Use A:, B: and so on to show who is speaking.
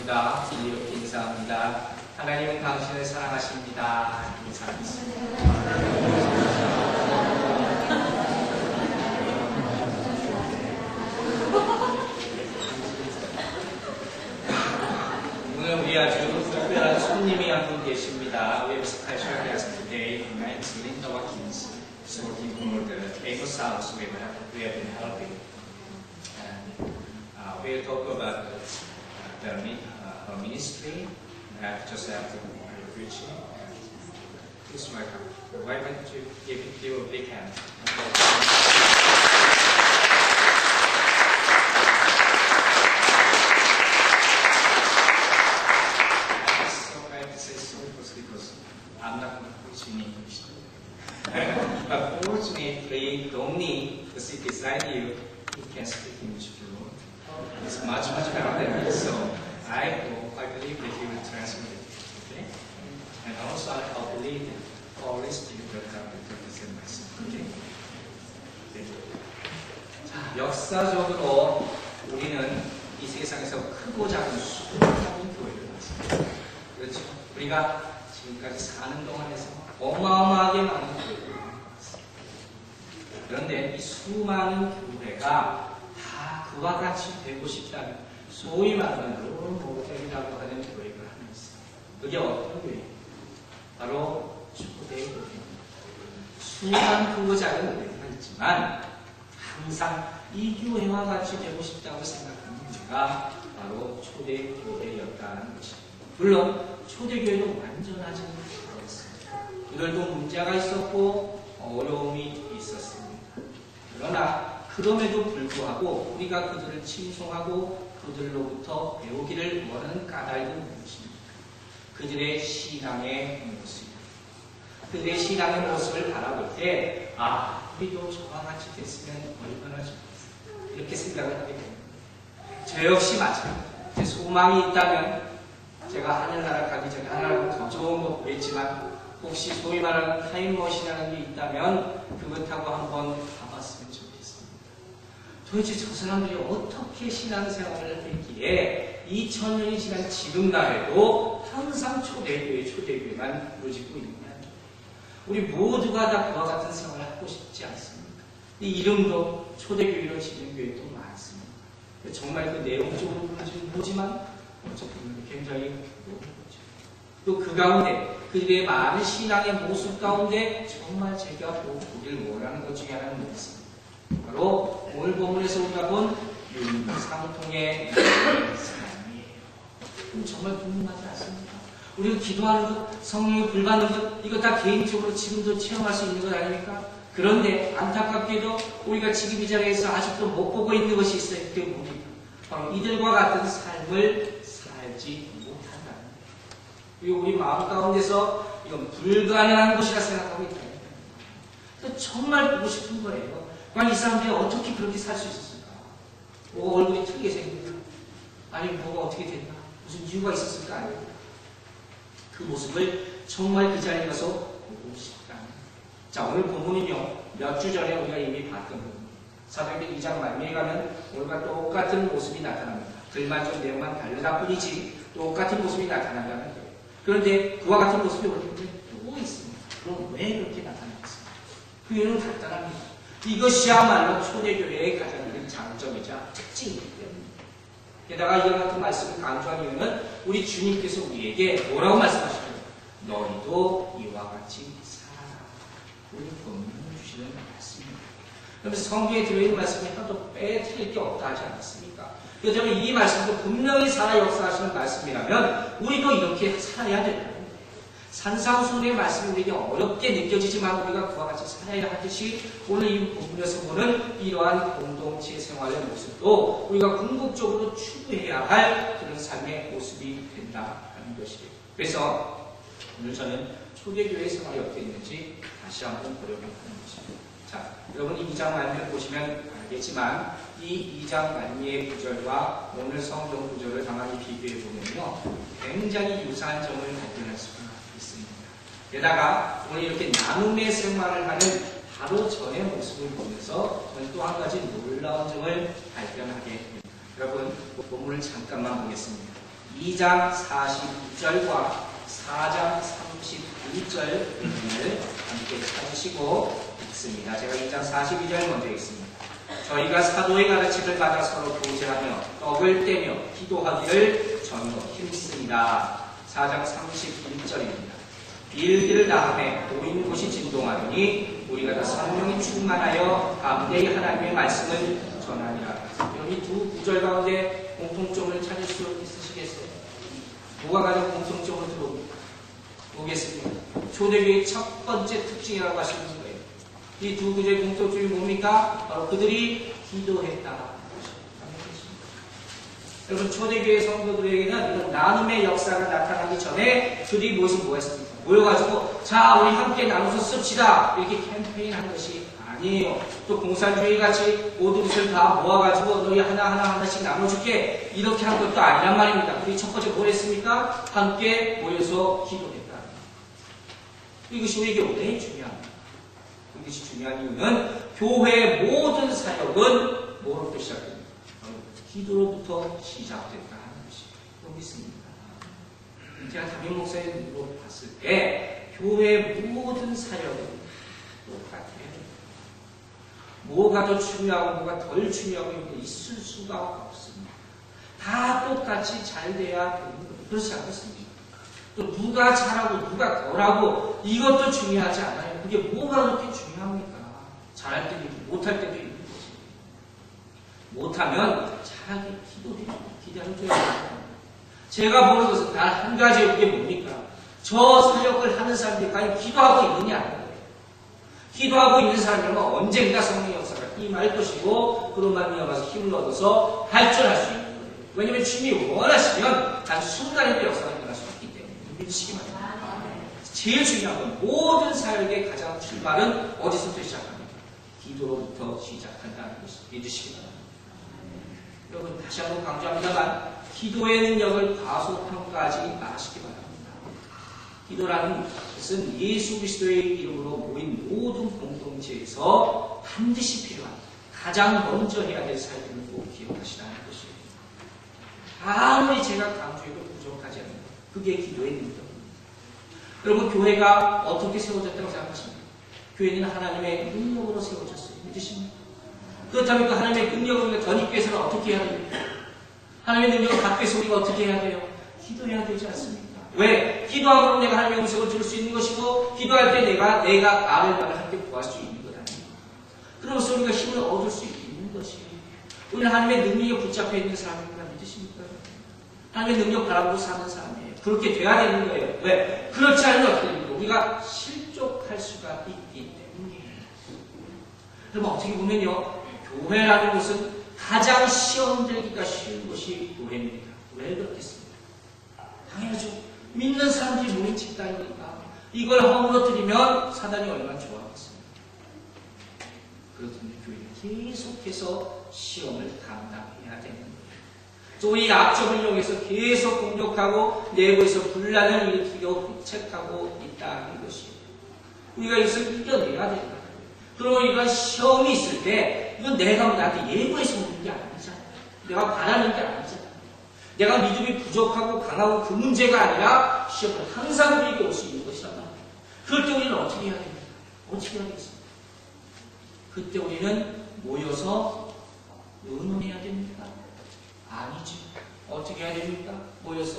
A: 기도합니다. 이렇게 인사합니다. 하나님은 당신을 사랑하십니다. 인사하겠습니다. 오늘 우리 아주 특별한 손님이 한 분 계십니다. We have special guest today. It's Linda Watkins. She's working for the Amos House we have been helping. And we'll talk about her ministry just after her preaching. Please welcome. Why don't you give a big hand? I'm not going to preach in English. But fortunately, Domni, the seat beside you, he can speak English fluent. It's much better than me. So I believe that he will translate it. Okay? And also I believe that Holy Spirit will help me to present myself. Okay? 자, 역사적으로 우리는 이 세상에서 크고 작은 수많은 교회를 봤습니다. 그렇죠? 우리가 지금까지 사는 동안에서 어마어마하게 많은 교회를 봤습니다. 그런데 이 수많은 교회가 다 그와 같이 되고 싶다면 소위 말하는 롤모델이라고 하는 교회가 하나 있습니다. 그게 어떤 교회입니까? 바로 초대교회입니다. 수많은 크고 작은 교회가 있지만 항상 이 교회와 같이 되고 싶다고 생각하는 교회가 바로 초대교회였다는 것입니다. 물론 초대교회도 완전하지는 않았습니다. 그들도 문제가 있었고 어려움이 있었습니다. 그러나 그럼에도 불구하고 우리가 그들을 칭송하고 그들로부터 배우기를 원하는 까닭은 무엇입니까? 그들의 신앙의 모습. 그들의 신앙의 모습을 바라볼 때 우리도 저와 같이 됐으면 얼마나 좋겠어. 이렇게 생각을 하게 됩니다. 저 역시 마찬가지입니다. 제 소망이 있다면 제가 하늘나라 가기 전에 하나라도 더 좋은 거 보겠지만 혹시 소위 말하는 타임머신이라는 게 있다면 그거 타고 한번 가봤으면 좋겠습니다. 도대체 저 사람들이 어떻게 신앙생활을 했기에 2000년이 지난 지금 날에도 항상 초대교회만 부르짖고 있느냐. 우리 모두가 다 그와 같은 생활을 하고 싶지 않습니까? 이 이름도 초대교회로 지는 교회도 많습니다. 정말 그 내용적으로 부르짖는 거지만 굉장히 또 그 가운데 그들의 많은 신앙의 모습 가운데 정말 제가 보기를 원하는 것 중에 하나는 있습니다. 바로 오늘 본문에서 우리가 본 윤상통의 삶이에요. 정말 궁금하지 않습니까? 우리가 기도하는 것, 성령의 불 받는 것, 이거 다 개인적으로 지금도 체험할 수 있는 것 아닙니까? 그런데 안타깝게도 우리가 지금 이 자리에서 아직도 못 보고 있는 것이 있어요. 그게 뭡니까? 바로 이들과 같은 삶을 살지 못한다는 거예요. 그리고 우리 마음 가운데서 이건 불가능한 것이라 생각하고 있다니까요. 정말 보고 싶은 거예요. 과연 이 사람들이 어떻게 그렇게 살 수 있었을까? 얼굴이 틀리게 생겼나? 아니 뭐가 어떻게 됐나? 무슨 이유가 있었을까? 아니요. 그 모습을 정말 그 자리에 가서 보고 싶다. 자, 오늘 본문은요, 몇 주 전에 우리가 이미 봤던 부분. 사도행전 2장 말미에 가면 오늘과 똑같은 모습이 나타납니다. 글만 좀 내용만 다르다 뿐이지 똑같은 모습이 나타난다는 거예요. 그런데 그와 같은 모습이 어딘데 또 있습니다. 그럼 왜 그렇게 나타났습니까? 그 이유는 간단합니다. 이것이야말로 초대교회의 가장 큰 장점이자 특징이기 때문입니다. 게다가 이와 같은 말씀을 강조한 이유는 우리 주님께서 우리에게 뭐라고 말씀하시죠? 너희도 이와 같이 살아라. 우리 본문을 주시는 말씀입니다. 그러면서 성경에 들어있는 말씀이 하나도 빼뜨릴 게 없다 하지 않았습니까? 그래서 저는 이 말씀도 분명히 살아 역사하시는 말씀이라면 우리도 이렇게 살아야 된다는 거예요. 산상수훈의 말씀이 우리에게 어렵게 느껴지지만 우리가 그와 같이 살아야 하듯이 오늘 이 본문에서 보는 이러한 공동체 생활의 모습도 우리가 궁극적으로 추구해야 할 그런 삶의 모습이 된다는 것이에요. 그래서 오늘 저는 초대교회 생활이 어떻게 있는지 다시 한번 보려고 하는 것입니다. 자, 여러분 이 2장 말미를 보시면 알겠지만 이 2장 말미의 구절과 오늘 성경 구절을 가만히 비교해 보면요, 굉장히 유사한 점을 발견할 수가 있습니다. 게다가 오늘 이렇게 나눔의 생활을 하는 바로 전의 모습을 보면서 저는 또 한 가지 놀라운 점을 발견하게 됩니다. 여러분 본문을 잠깐만 보겠습니다. 2장 42절과 4장 31절을 함께 찾으시고 읽습니다. 제가 2장 42절 먼저 읽습니다. 저희가 사도의 가르침을 받아 서로 교제하며 떡을 떼며 기도하기를 전혀 힘씁니다. 4장 31절입니다. 일기를 다음에 보이는 곳이 진동하더니 우리가 다 성령이 충만하여 담대히 하나님의 말씀을 전하니라. 여기 두 구절 가운데 공통점을 찾을 수 있으시겠어요? 누가 가장 공통점으로 들어오겠습니까? 초대교회의 첫 번째 특징이라고 하시는 거예요. 이 두 구절의 공통점이 뭡니까? 바로 그들이 기도했다. 여러분, 초대교회 성도들에게는 이런 나눔의 역사가 나타나기 전에 그들이 뭐 했습니까? 모여가지고 자 우리 함께 나눠서 씁시다 이렇게 캠페인한 것이 아니에요. 또 공산주의 같이 모든 것을 다 모아가지고 너희 하나씩 나눠줄게 이렇게 한 것도 아니란 말입니다. 우리 첫 번째 뭘 했습니까? 함께 모여서 기도했다. 이것이 우리에게 왜 중요합니까? 이것이 중요한 이유는 교회의 모든 사역은 뭐로부터 시작됩니까? 기도로부터 시작됐다 하는 것이 여기 있습니다. 제가 담임 목사의 눈으로 봤을 때 교회의 모든 사역은 똑같아요. 뭐가 더 중요하고 뭐가 덜 중요하고 있을 수가 없습니다. 다 똑같이 잘 돼야 되는 거예요. 그렇지 않겠습니까? 또 누가 잘하고 누가 덜하고 이것도 중요하지 않아요. 그게 뭐가 그렇게 중요합니까? 잘할 때도 있고 못할 때도 있는 거지. 못하면 잘하게 기도해줘야 돼요. 제가 보는 것은 단 한 가지 그게 뭡니까? 저 사역을 하는 사람들이 과연 기도하고 있느냐 하는 거예요. 기도하고 있는 사람들은 언젠가 성령의 역사가 임할 것이고 그런 말미암아서 힘을 얻어서 발전할 수 있는 거예요. 왜냐하면 주님이 원하시면 한순간에도 역사가 일어날 수 있기 때문에 믿으시기 바랍니다. 제일 중요한 건 모든 사역의 가장 출발은 어디서부터 시작합니까? 기도로부터 시작한다는 것을 믿으시기 바랍니다. 여러분 다시 한번 강조합니다만 기도의 능력을 과소평가하지 마시기 바랍니다. 기도라는 것은 예수 그리스도의 이름으로 모인 모든 공동체에서 반드시 필요한 가장 먼저 해야 될 사역을 꼭 기억하시라는 것이에요. 아무리 제가 강조해도 부족하지 않아요. 그게 기도의 능력입니다. 여러분 교회가 어떻게 세워졌다고 생각하십니까? 교회는 하나님의 능력으로 세워졌어요. 믿으십니까? 그렇다면 그 하나님의 능력을 우리가 더 입기 위해서는 어떻게 해야 됩니까? 하나님의 능력을 받기 위해서 우리가 어떻게 해야 돼요? 기도해야 되지 않습니까? 왜? 기도함으로 내가 하나님의 음성을 들을 수 있는 것이고 기도할 때 내가 나를 함께 구할 수 있는 것 아닙니까? 그러면서 우리가 힘을 얻을 수 있는 것이에요. 우리는 하나님의 능력에 붙잡혀 있는 사람입니다. 믿으십니까? 하나님의 능력 바라보고 사는 사람이에요. 그렇게 돼야 되는 거예요. 왜? 그렇지 않으면 어떻게 됩니까? 우리가 실족할 수가 있기 때문이에요. 그럼 어떻게 보면요. 교회라는 것은 가장 시험 들기가 쉬운 것이 교회입니다. 왜 그렇겠습니까? 당연하죠. 믿는 사람들이 모인 집단이니까 이걸 허물어뜨리면 사단이 얼마나 좋아하겠습니까? 그렇다면 교회는 계속해서 시험을 감당해야 되는 거예요. 또 이 약점을 이용해서 계속 공격하고 내부에서 분란을 일으키고 부책하고 있다는 것이에요. 우리가 이것을 이겨내야 된다. 그리고 이런 시험이 있을 때 이건 내가 나한테 예고해서 오는 게 아니잖아요. 내가 바라는 게 아니잖아요. 내가 믿음이 부족하고 강하고 그 문제가 아니라 시험은 항상 우리에게 올 수 있는 것이란 말이에요. 그럴 때 우리는 어떻게 해야 됩니까? 어떻게 해야 되겠습니까? 그때 우리는 모여서 의논해야 됩니까? 아니죠. 어떻게 해야 됩니까? 모여서